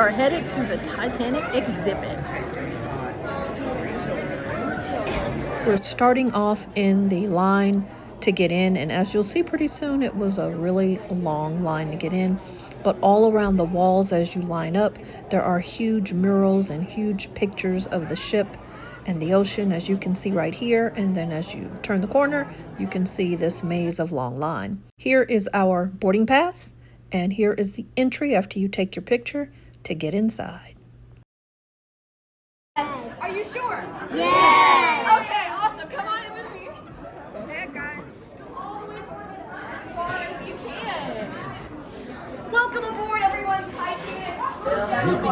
are headed to the Titanic exhibit. We're starting off in the line to get in, and as you'll see pretty soon, it was a really long line to get in. But all around the walls as you line up, there are huge murals and huge pictures of the ship and the ocean, as you can see right here. And then as you turn the corner, you can see this maze of long line. Here is our boarding pass, and here is the entry after you take your picture to get inside. Are you sure? Yes! Okay, awesome. Come on in with me. Go ahead, guys. All the way toward the front as far as you can. Welcome aboard, everyone. Titanic. This is the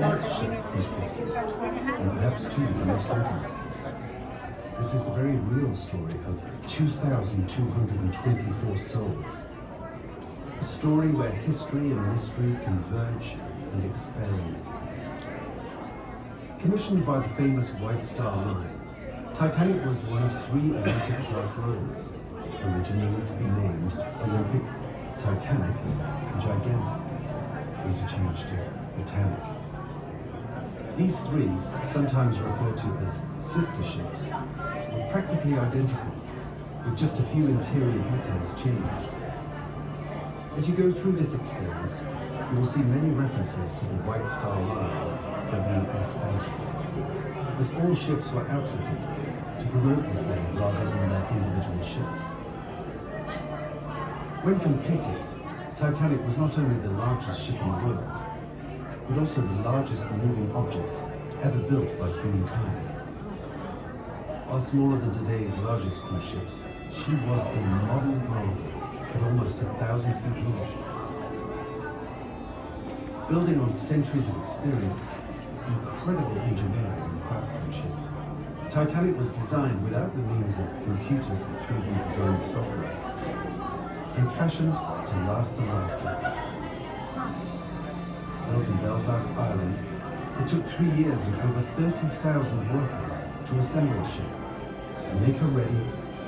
most famous ship in history, and perhaps too the most infamous. This is the very real story of 2,224 souls. A story where history and mystery converge and expand. Commissioned by the famous White Star Line, Titanic was one of 3 Olympic-class liners, originally to be named Olympic, Titanic, and Gigantic, interchanged to Botanic. These 3, sometimes referred to as sister ships, were practically identical, with just a few interior details changed. As you go through this experience, you will see many references to the White Star Line, WSL, because all ships were outfitted to promote this name rather than their individual ships. When completed, Titanic was not only the largest ship in the world, but also the largest moving object ever built by humankind. While smaller than today's largest cruise ships, she was a modern marvel at almost 1,000 feet long. Building on centuries of experience, incredible engineering and craftsmanship, Titanic was designed without the means of computers and 3D design software, and fashioned to last a lifetime. Built in Belfast, Ireland, it took 3 years and over 30,000 workers to assemble a ship and make her ready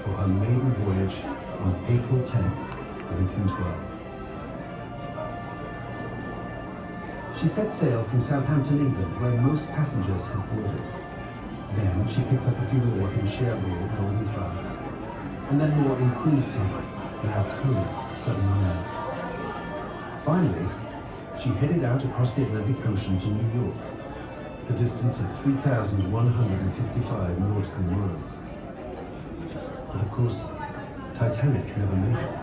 for her maiden voyage on April 10th, 1912. She set sail from Southampton, England, where most passengers had boarded. Then she picked up a few more in Cherbourg, northern France, and then more in Queenstown, now Cone, Southern Ireland. Finally, she headed out across the Atlantic Ocean to New York, a distance of 3,155 nautical miles. But of course, Titanic never made it.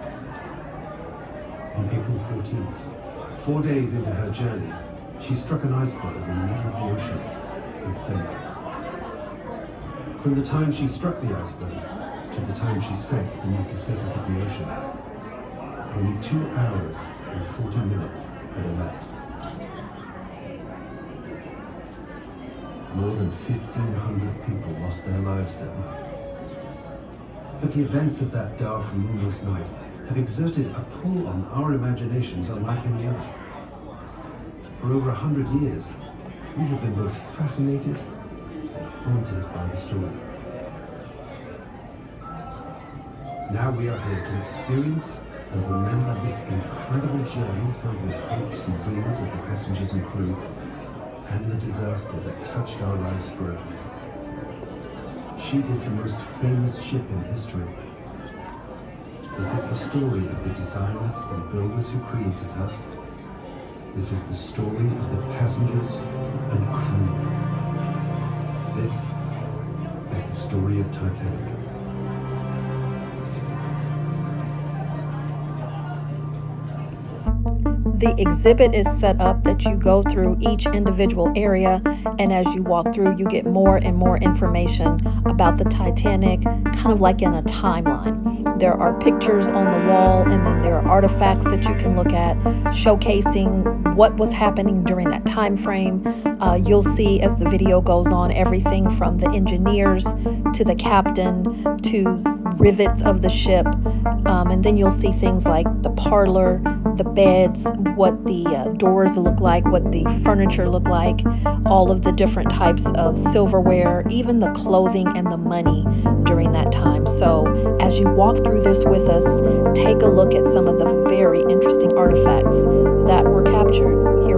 On April 14th, 4 days into her journey, she struck an iceberg in the middle of the ocean and sank. From the time she struck the iceberg to the time she sank beneath the surface of the ocean, only 2 hours and 40 minutes had elapsed. More than 1,500 people lost their lives that night. But the events of that dark, moonless night have exerted a pull on our imaginations unlike any other. For over 100 years, we have been both fascinated and haunted by the story. Now we are here to experience and remember this incredible journey filled with hopes and dreams of the passengers and crew, and the disaster that touched our lives forever. She is the most famous ship in history. This is the story of the designers and builders who created her. This is the story of the passengers and crew. This is the story of Titanic. The exhibit is set up that you go through each individual area, and as you walk through, you get more and more information about the Titanic, kind of like in a timeline. There are pictures on the wall, and then there are artifacts that you can look at, showcasing what was happening during that time frame. You'll see as the video goes on everything from the engineers to the captain to rivets of the ship, and then you'll see things like the parlor, the beds, what the doors look like, what the furniture look like, all of the different types of silverware, even the clothing and the money during that time. So as you walk through this with us, take a look at some of the very interesting artifacts that were captured.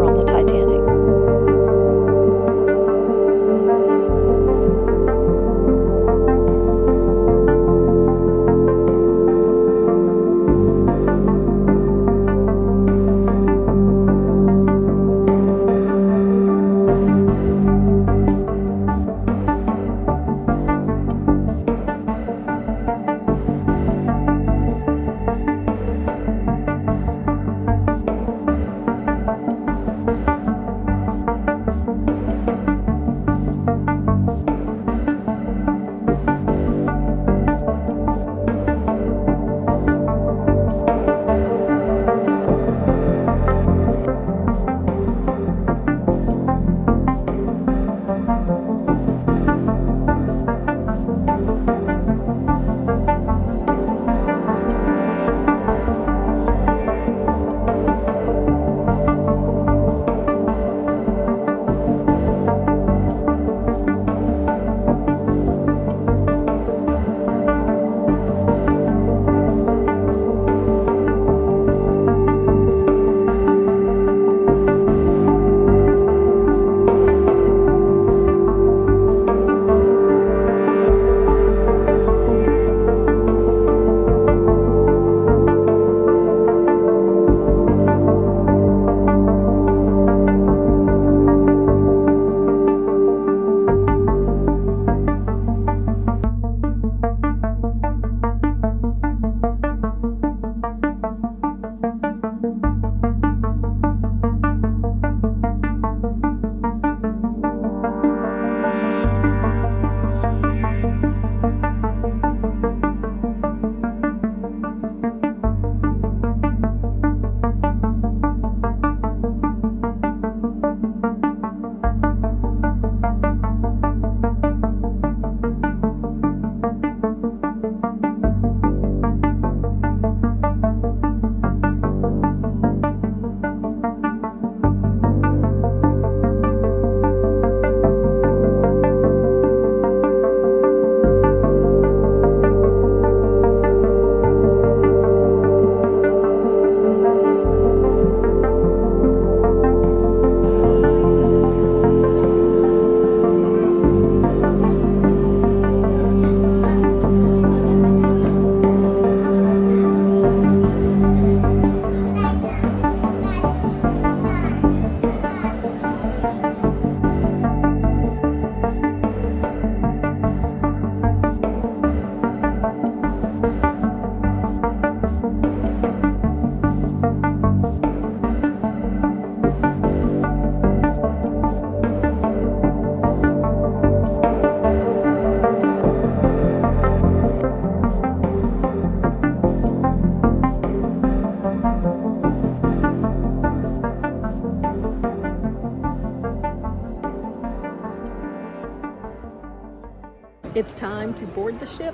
It's time to board the ship.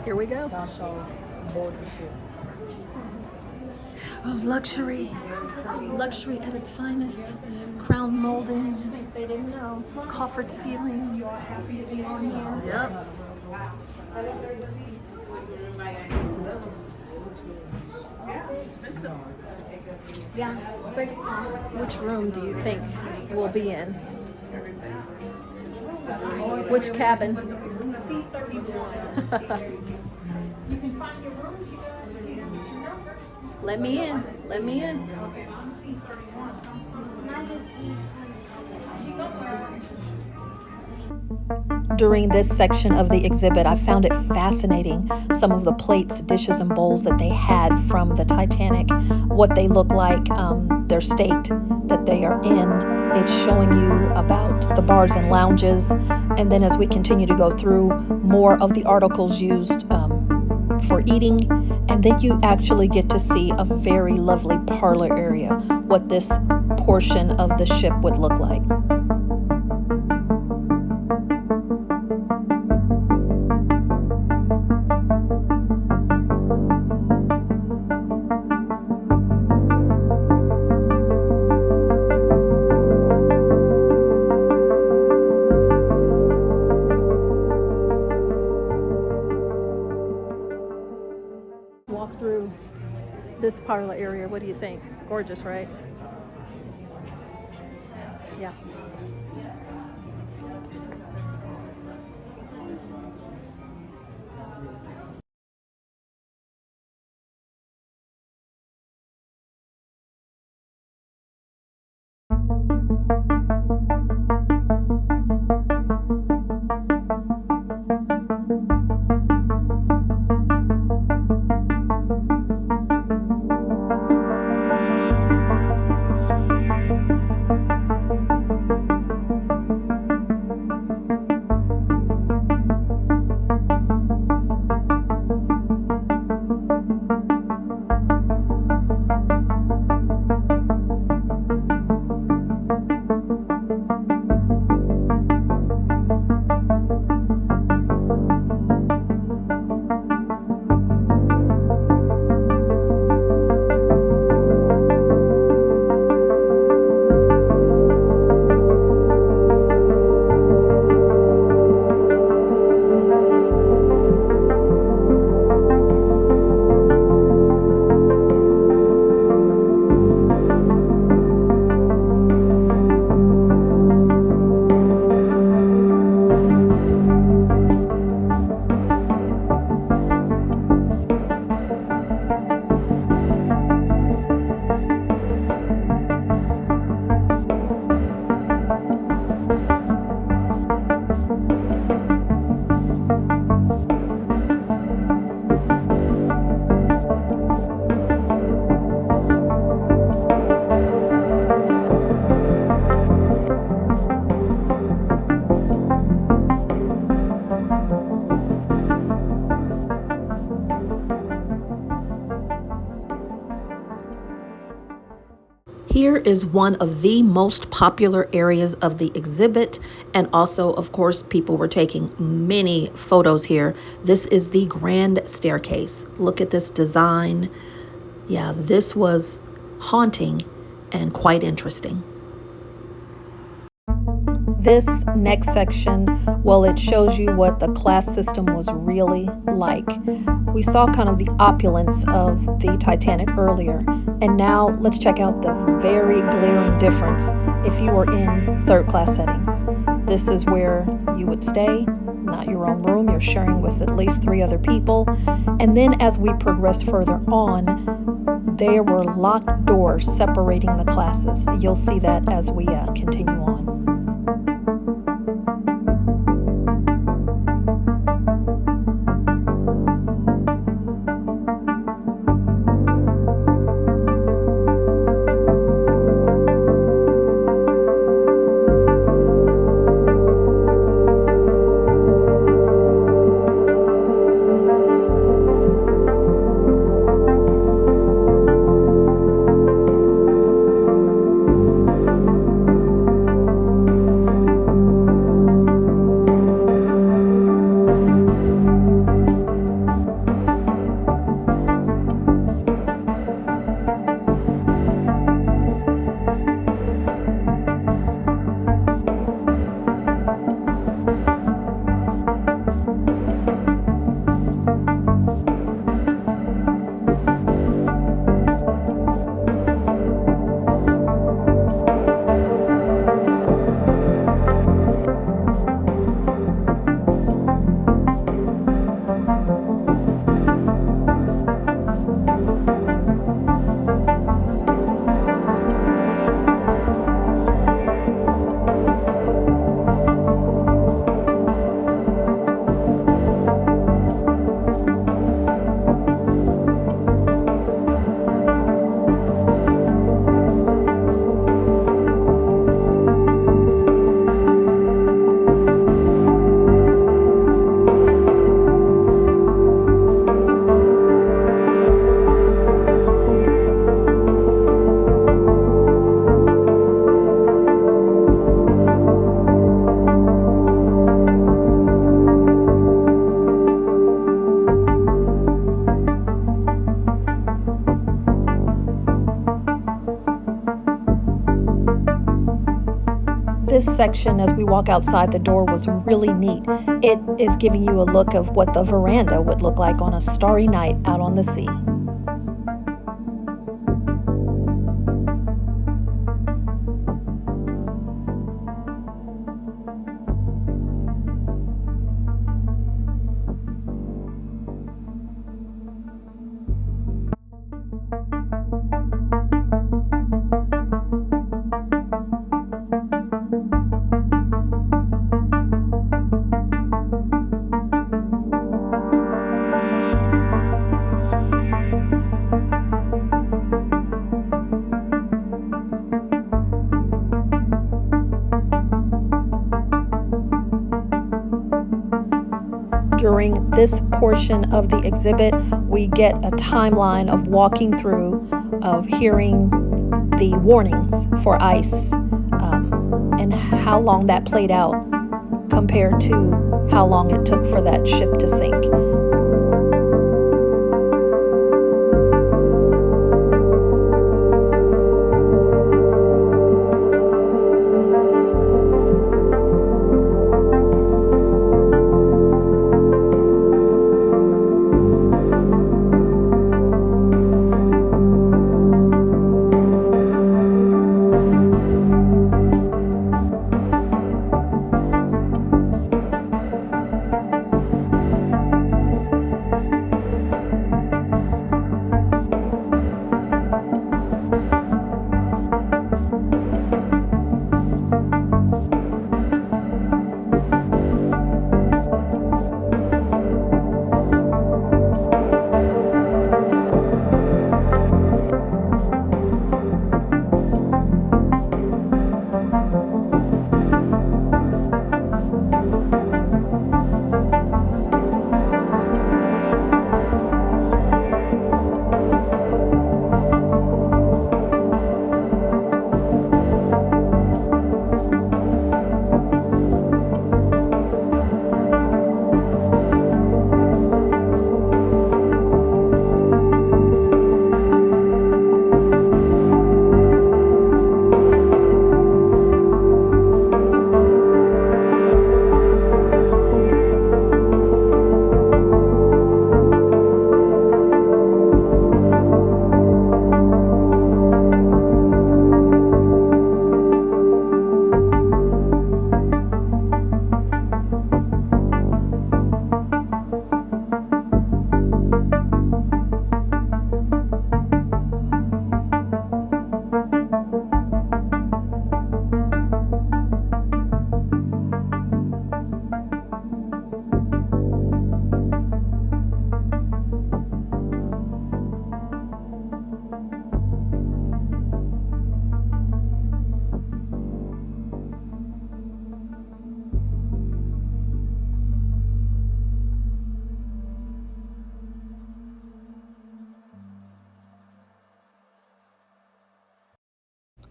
Here we go. Thou shalt board the ship. Oh, luxury. Luxury at its finest. Crown molding, They didn't know. coffered ceiling. You are happy to be on here. Yep. Yeah. First class. Which room do you think we'll be in? Which cabin? You can find your rooms, you guys. You can get your numbers. Let me in. Let me in. Okay, I'm C31. During this section of the exhibit, I found it fascinating, some of the plates, dishes, and bowls that they had from the Titanic, what they look like, their state that they are in. It's showing you about the bars and lounges, and then as we continue to go through, more of the articles used for eating, and then you actually get to see a very lovely parlor area, what this portion of the ship would look like. Walk through this parlor area. What do you think? Gorgeous, right? Yeah. Here is one of the most popular areas of the exhibit, and also, of course, people were taking many photos here. This is the grand staircase. Look at this design. Yeah, this was haunting and quite interesting. This next section, well, it shows you what the class system was really like. We saw kind of the opulence of the Titanic earlier, and now let's check out the very glaring difference if you were in third class settings. This is where you would stay, not your own room, you're sharing with at least 3 other people. And then as we progress further on, there were locked doors separating the classes. You'll see that as we continue on. this section, as we walk outside the door, was really neat. It is giving you a look of what the veranda would look like on a starry night out on the sea. During this portion of the exhibit, we get a timeline of walking through, of hearing the warnings for ice, and how long that played out compared to how long it took for that ship to sink.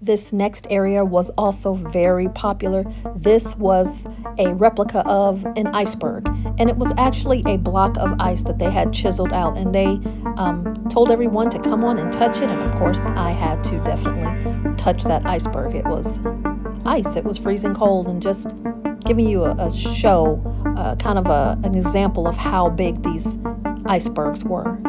This next area was also very popular. This was a replica of an iceberg, and it was actually a block of ice that they had chiseled out, and they told everyone to come on and touch it. And of course, I had to definitely touch that iceberg. It was ice, it was freezing cold, and just giving you a show, kind of an example of how big these icebergs were.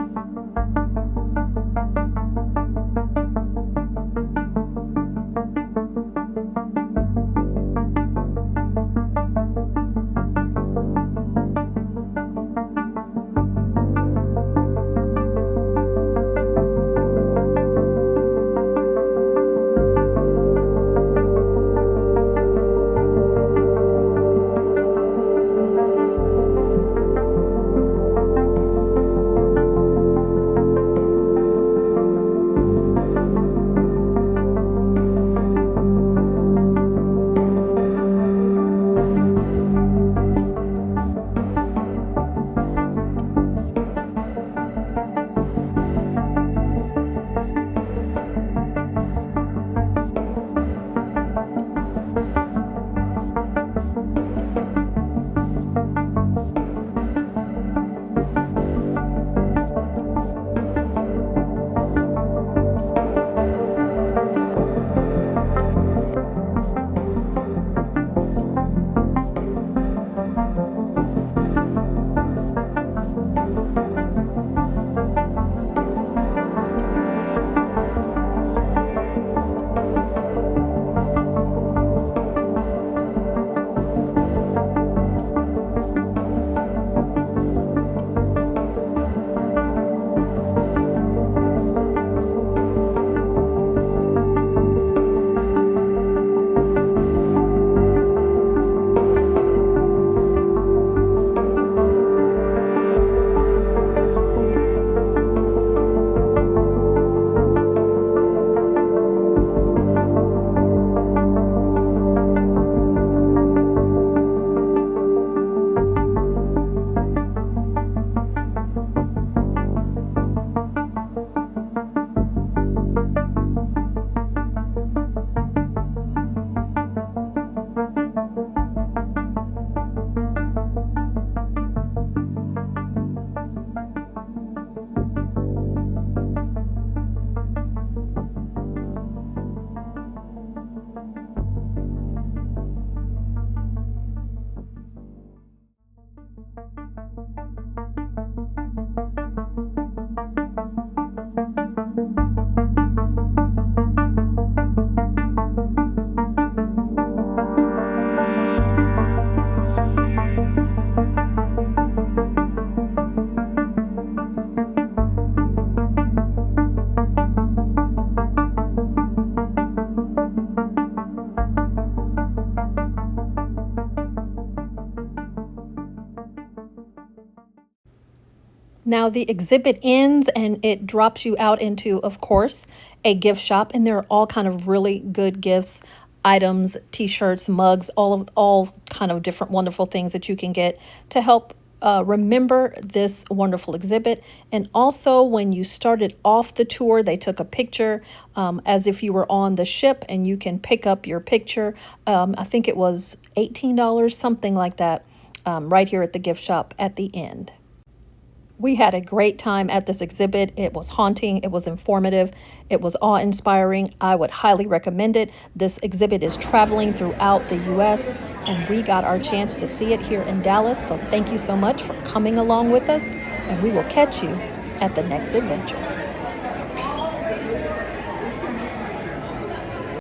Now the exhibit ends and it drops you out into, of course, a gift shop, and there are all kind of really good gifts, items, t-shirts, mugs, all kind of different wonderful things that you can get to help remember this wonderful exhibit. And also, when you started off the tour, they took a picture as if you were on the ship, and you can pick up your picture. I think it was $18, something like that, right here at the gift shop at the end. We had a great time at this exhibit. It was haunting, it was informative, it was awe-inspiring. I would highly recommend it. This exhibit is traveling throughout the US, and we got our chance to see it here in Dallas. So thank you so much for coming along with us, and we will catch you at the next adventure.